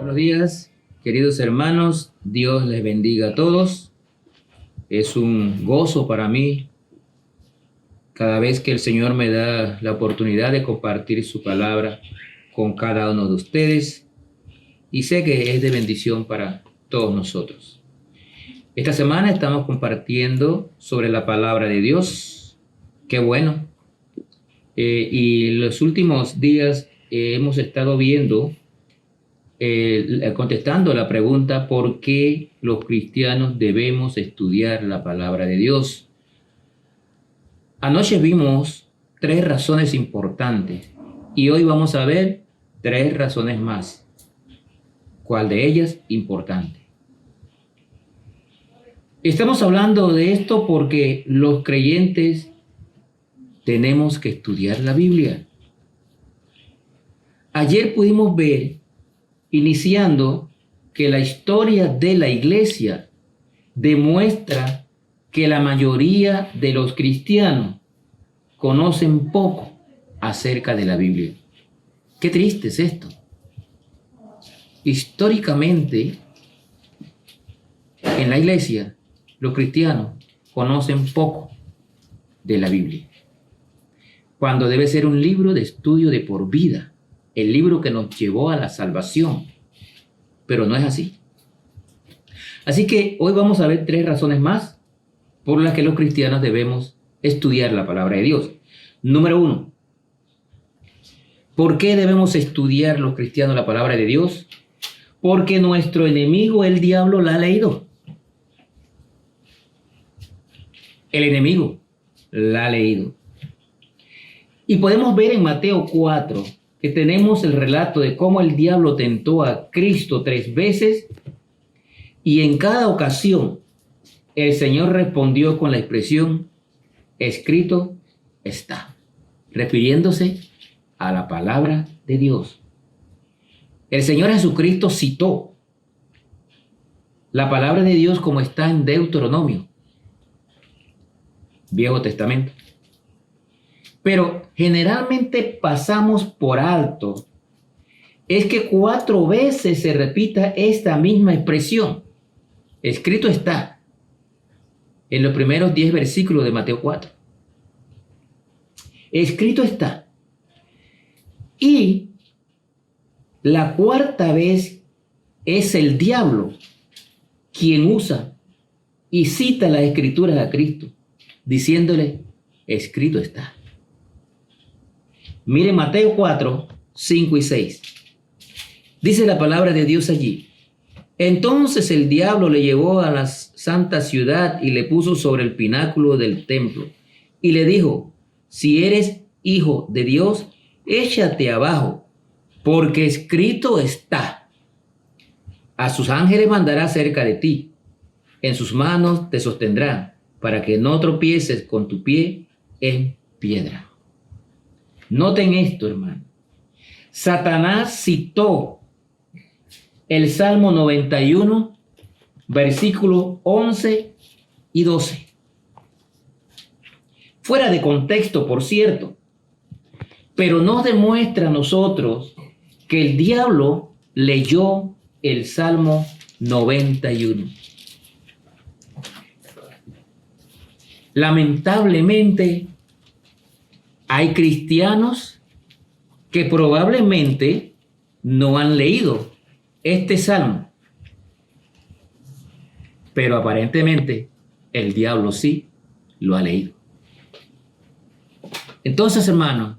Buenos días, queridos hermanos. Dios les bendiga a todos. Es un gozo para mí cada vez que el Señor me da la oportunidad de compartir su palabra con cada uno de ustedes, y sé que es de bendición para todos nosotros. Esta semana estamos compartiendo sobre la palabra de Dios. Qué bueno. Y los últimos días hemos estado viendo, contestando la pregunta: ¿por qué los cristianos debemos estudiar la palabra de Dios? Anoche vimos 3 razones importantes y hoy vamos a ver 3 razones más. ¿Cuál de ellas importante? Estamos hablando de esto porque los creyentes tenemos que estudiar la Biblia. Ayer pudimos ver, iniciando, que la historia de la iglesia demuestra que la mayoría de los cristianos conocen poco acerca de la Biblia. Qué triste es esto. Históricamente, en la iglesia, los cristianos conocen poco de la Biblia, cuando debe ser un libro de estudio de por vida, el libro que nos llevó a la salvación, pero no es así. Así que hoy vamos a ver 3 razones más por las que los cristianos debemos estudiar la palabra de Dios. Número 1, ¿por qué debemos estudiar los cristianos la palabra de Dios? Porque nuestro enemigo, el diablo, la ha leído. El enemigo la ha leído. Y podemos ver en Mateo 4 que tenemos el relato de cómo el diablo tentó a Cristo 3 veces, y en cada ocasión el Señor respondió con la expresión: escrito está, refiriéndose a la palabra de Dios. El Señor Jesucristo citó la palabra de Dios como está en Deuteronomio, Viejo Testamento. Pero generalmente pasamos por alto es que 4 veces se repita esta misma expresión: escrito está, en los primeros 10 versículos de Mateo 4. Escrito está. Y la 4ª vez es el diablo quien usa y cita las escrituras a Cristo, diciéndole: escrito está. Mire Mateo 4, 5 y 6. Dice la palabra de Dios allí: entonces el diablo le llevó a la santa ciudad y le puso sobre el pináculo del templo y le dijo: si eres hijo de Dios, échate abajo, porque escrito está: a sus ángeles mandará cerca de ti, en sus manos te sostendrán, para que no tropieces con tu pie en piedra. Noten esto, hermano. Satanás citó el Salmo 91, versículos 11 y 12. Fuera de contexto, por cierto, pero nos demuestra a nosotros que el diablo leyó el Salmo 91. Lamentablemente, hay cristianos que probablemente no han leído este salmo, pero aparentemente el diablo sí lo ha leído. Entonces, hermanos,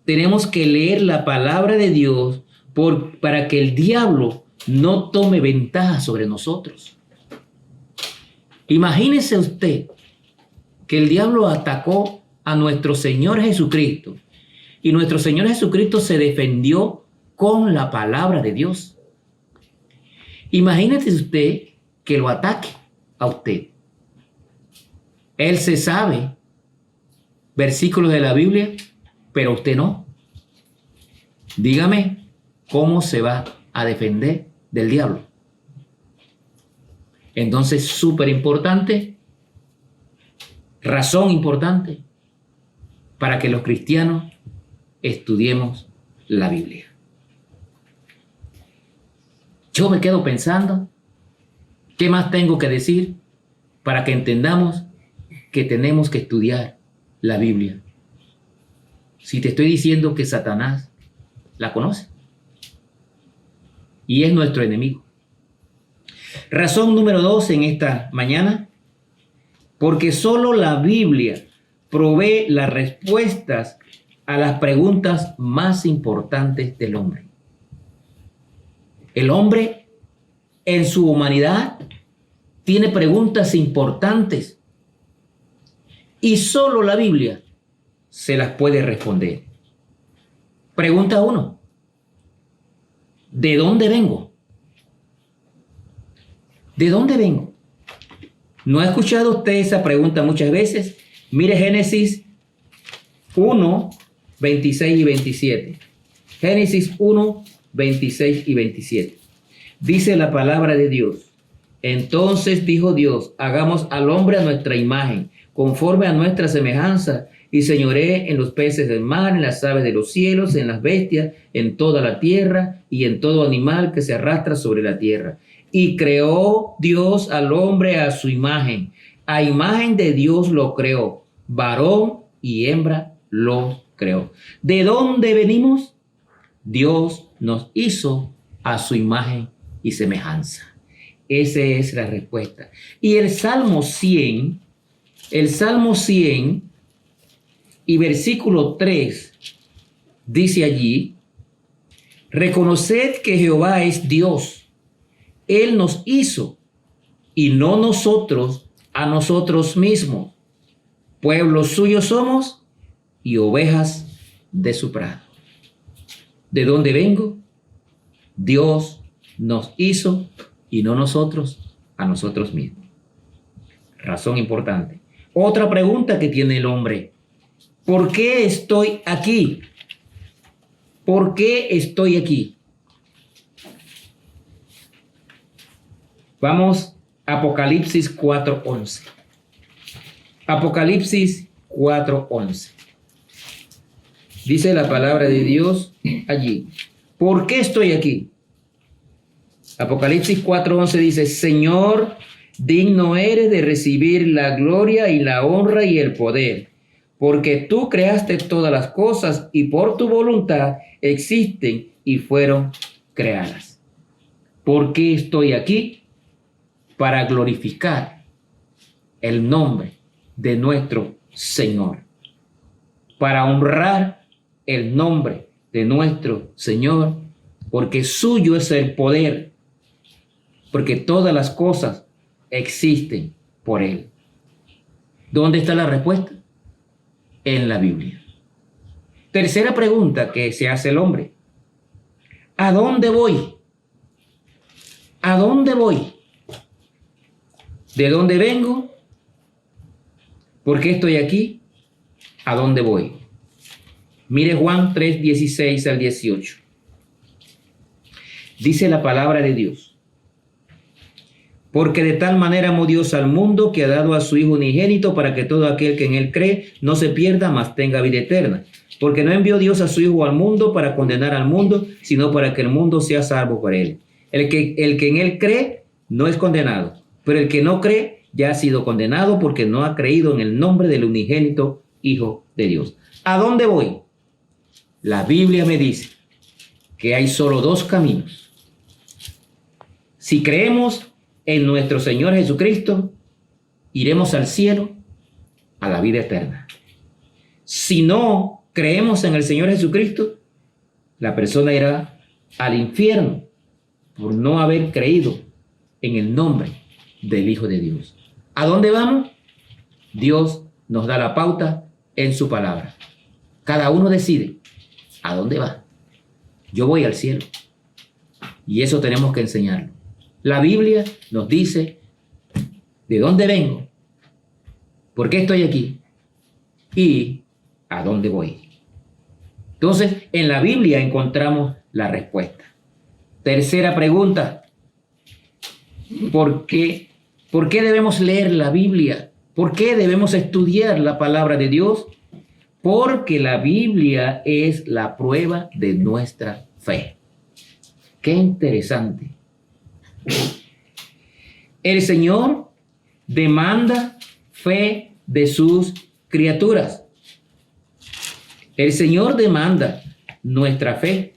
tenemos que leer la palabra de Dios para que el diablo no tome ventaja sobre nosotros. Imagínese usted que el diablo atacó a nuestro Señor Jesucristo y nuestro Señor Jesucristo se defendió con la palabra de Dios. Imagínese usted que lo ataque a usted. Él se sabe versículos de la Biblia, pero usted no. Dígame, ¿cómo se va a defender del diablo? Entonces, súper importante, razón importante para que los cristianos estudiemos la Biblia. Yo me quedo pensando, ¿qué más tengo que decir para que entendamos que tenemos que estudiar la Biblia? Si te estoy diciendo que Satanás la conoce y es nuestro enemigo. Razón número 2 en esta mañana, porque solo la Biblia provee las respuestas a las preguntas más importantes del hombre. El hombre en su humanidad tiene preguntas importantes y solo la Biblia se las puede responder. Pregunta 1. ¿De dónde vengo? ¿De dónde vengo? ¿No ha escuchado usted esa pregunta muchas veces? Mire Génesis 1, 26 y 27. Génesis 1, 26 y 27. Dice la palabra de Dios. Entonces dijo Dios, hagamos al hombre a nuestra imagen, conforme a nuestra semejanza, y señoree en los peces del mar, en las aves de los cielos, en las bestias, en toda la tierra y en todo animal que se arrastra sobre la tierra. Y creó Dios al hombre a su imagen. A imagen de Dios lo creó. Varón y hembra lo creó. ¿De dónde venimos? Dios nos hizo a su imagen y semejanza. Esa es la respuesta. Y el Salmo 100 y versículo 3 dice allí, reconoced que Jehová es Dios. Él nos hizo y no nosotros a nosotros mismos. Pueblo suyo somos y ovejas de su prado. ¿De dónde vengo? Dios nos hizo y no nosotros a nosotros mismos. Razón importante. Otra pregunta que tiene el hombre. ¿Por qué estoy aquí? ¿Por qué estoy aquí? Vamos a Apocalipsis 4:11. Apocalipsis 4:11. Dice la palabra de Dios allí. ¿Por qué estoy aquí? Apocalipsis 4:11 dice, Señor, digno eres de recibir la gloria y la honra y el poder, porque tú creaste todas las cosas y por tu voluntad existen y fueron creadas. ¿Por qué estoy aquí? Para glorificar el nombre de nuestro Señor, para honrar el nombre de nuestro Señor, porque suyo es el poder, porque todas las cosas existen por Él. ¿Dónde está la respuesta? En la Biblia. Tercera pregunta que se hace el hombre. ¿A dónde voy? ¿A dónde voy? ¿De dónde vengo? ¿Por qué estoy aquí? ¿A dónde voy? Mire Juan 3:16 al 18. Dice la palabra de Dios. Porque de tal manera amó Dios al mundo que ha dado a su Hijo unigénito para que todo aquel que en él cree no se pierda, mas tenga vida eterna. Porque no envió Dios a su Hijo al mundo para condenar al mundo, sino para que el mundo sea salvo por él. El que en él cree no es condenado, pero el que no cree ya ha sido condenado porque no ha creído en el nombre del unigénito Hijo de Dios. ¿A dónde voy? La Biblia me dice que hay solo dos caminos. Si creemos en nuestro Señor Jesucristo, iremos al cielo, a la vida eterna. Si no creemos en el Señor Jesucristo, la persona irá al infierno por no haber creído en el nombre del Hijo de Dios. ¿A dónde vamos? Dios nos da la pauta en su palabra. Cada uno decide a dónde va. Yo voy al cielo. Y eso tenemos que enseñarlo. La Biblia nos dice de dónde vengo, por qué estoy aquí y a dónde voy. Entonces, en la Biblia encontramos la respuesta. Tercera pregunta. ¿Por qué debemos leer la Biblia? ¿Por qué debemos estudiar la palabra de Dios? Porque la Biblia es la prueba de nuestra fe. Qué interesante El Señor demanda fe de sus criaturas. El Señor demanda nuestra fe.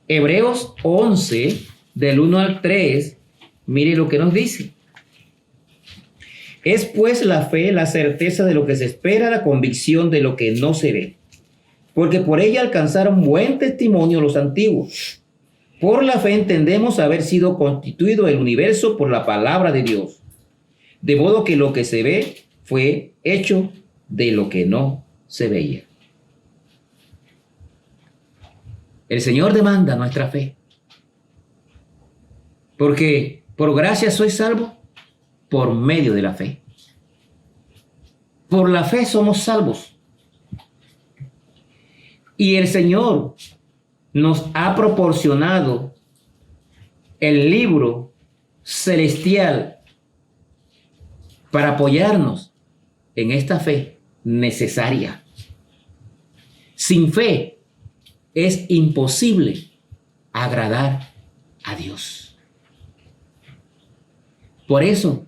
Hebreos 11, del 1 al 3, mire lo que nos dice. Es pues la fe, la certeza de lo que se espera, la convicción de lo que no se ve. Porque por ella alcanzaron buen testimonio los antiguos. Por la fe entendemos haber sido constituido el universo por la palabra de Dios. De modo que lo que se ve fue hecho de lo que no se veía. El Señor demanda nuestra fe. Porque por gracia soy salvo por medio de la fe. Por la fe somos salvos. Y el Señor nos ha proporcionado el libro celestial para apoyarnos en esta fe necesaria. Sin fe es imposible agradar a Dios. Por eso,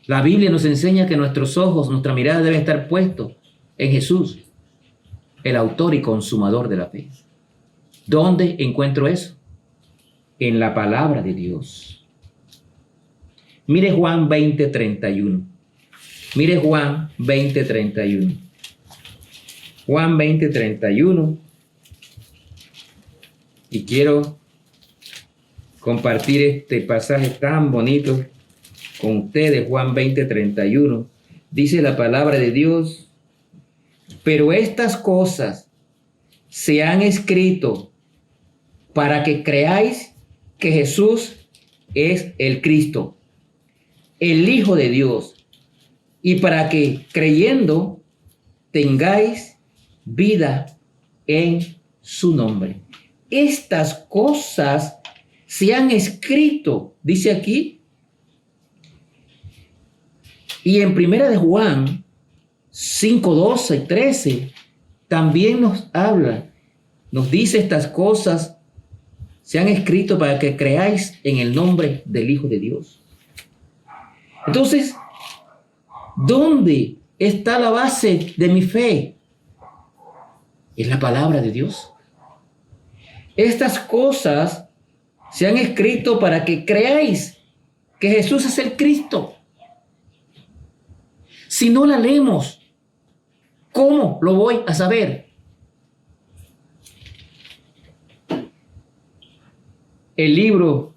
la Biblia nos enseña que nuestros ojos, nuestra mirada debe estar puestos en Jesús, el autor y consumador de la fe. ¿Dónde encuentro eso? En la palabra de Dios. Mire Juan 20:31. Mire Juan 20:31. Juan 20:31. Y quiero compartir este pasaje tan bonito con ustedes. Juan 20:31. Dice la palabra de Dios: pero estas cosas se han escrito para que creáis que Jesús es el Cristo, el Hijo de Dios, y para que creyendo tengáis vida en su nombre. Estas cosas se han escrito, dice aquí, y en primera de Juan 5:12 y 13 también nos habla, nos dice estas cosas se han escrito para que creáis en el nombre del Hijo de Dios. Entonces, ¿dónde está la base de mi fe? Es la palabra de Dios. Estas cosas se han escrito para que creáis que Jesús es el Cristo. Si no la leemos, ¿cómo lo voy a saber? El libro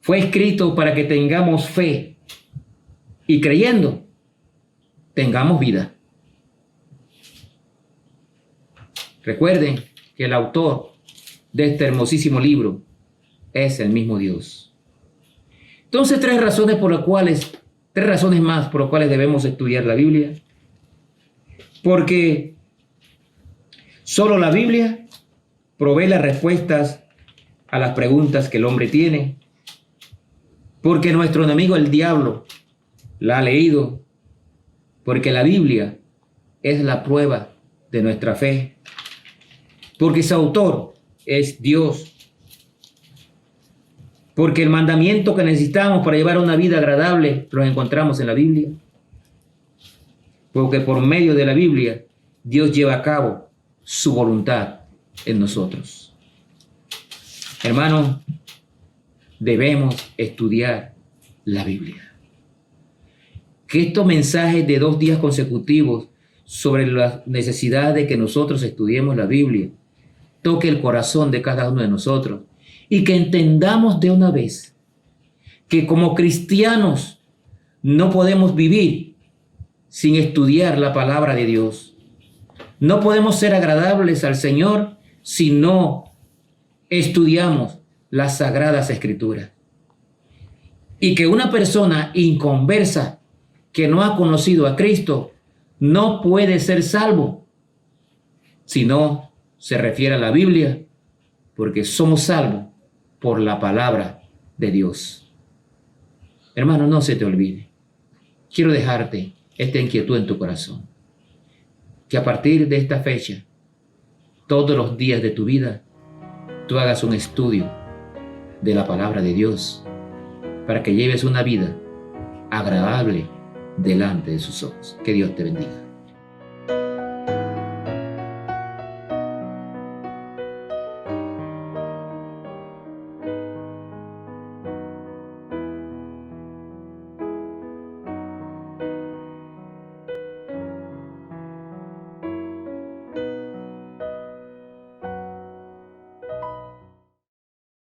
fue escrito para que tengamos fe y creyendo tengamos vida. Recuerden que el autor de este hermosísimo libro es el mismo Dios. Entonces, tres razones más por las cuales debemos estudiar la Biblia. Porque solo la Biblia provee las respuestas a las preguntas que el hombre tiene. Porque nuestro enemigo, el diablo, la ha leído. Porque la Biblia es la prueba de nuestra fe. Porque su autor es Dios. Porque el mandamiento que necesitamos para llevar una vida agradable lo encontramos en la Biblia. Porque por medio de la Biblia Dios lleva a cabo su voluntad en nosotros. Hermanos, debemos estudiar la Biblia. Que estos mensajes de 2 días consecutivos sobre la necesidad de que nosotros estudiemos la Biblia toque el corazón de cada uno de nosotros y que entendamos de una vez que como cristianos no podemos vivir sin estudiar la palabra de Dios. No podemos ser agradables al Señor si no estudiamos las Sagradas Escrituras. Y que una persona inconversa que no ha conocido a Cristo no puede ser salvo si no se refiere a la Biblia, porque somos salvos por la palabra de Dios. Hermano, no se te olvide. Quiero dejarte esta inquietud en tu corazón. Que a partir de esta fecha, todos los días de tu vida, tú hagas un estudio de la palabra de Dios, para que lleves una vida agradable delante de sus ojos. Que Dios te bendiga.